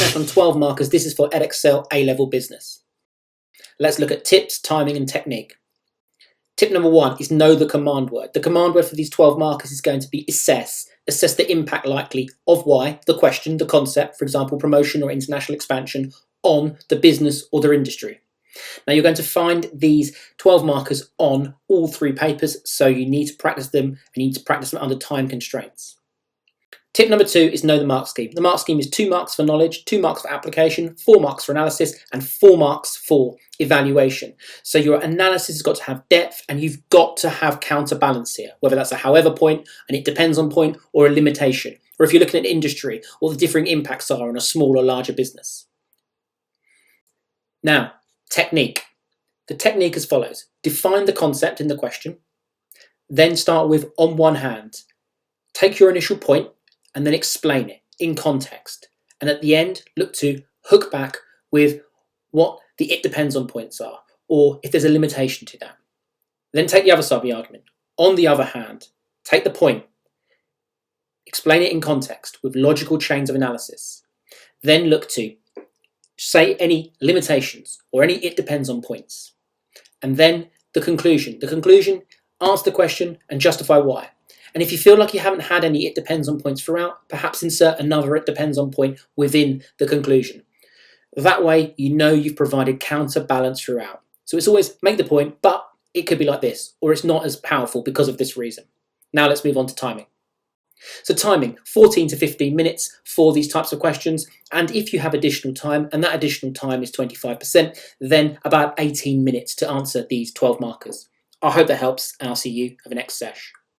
sesh on 12 markers. This is for Edexcel A-level business. Let's look at tips, timing and technique. Tip number 1 is know the command word. The command word for these 12 markers is going to be assess. Assess the impact likely of why, the question, the concept, for example, promotion or international expansion, on the business or their industry. Now you're going to find these 12 markers on all 3 papers, so you need to practice them and you need to practice them under time constraints. Tip number 2 is know the mark scheme. The mark scheme is 2 marks for knowledge, 2 marks for application, 4 marks for analysis, and 4 marks for evaluation. So your analysis has got to have depth and you've got to have counterbalance here, whether that's a however point, and it depends on point, or a limitation, or if you're looking at industry, or the differing impacts are on a small or larger business. Now, technique. The technique as follows. Define the concept in the question, then start with on one hand. Take your initial point and then explain it in context. And at the end, look to hook back with what the it depends on points are, or if there's a limitation to that. Then take the other side of the argument. On the other hand, take the point, explain it in context with logical chains of analysis. Then look to say any limitations or any it depends on points. And then the conclusion. The conclusion, answer the question and justify why. And if you feel like you haven't had any it depends on points throughout, perhaps insert another it depends on point within the conclusion. That way, you know you've provided counterbalance throughout. So it's always make the point, but it could be like this, or it's not as powerful because of this reason. Now let's move on to timing. So timing, 14 to 15 minutes for these types of questions. And if you have additional time, and that additional time is 25%, then about 18 minutes to answer these 12 markers. I hope that helps, and I'll see you for the next sesh.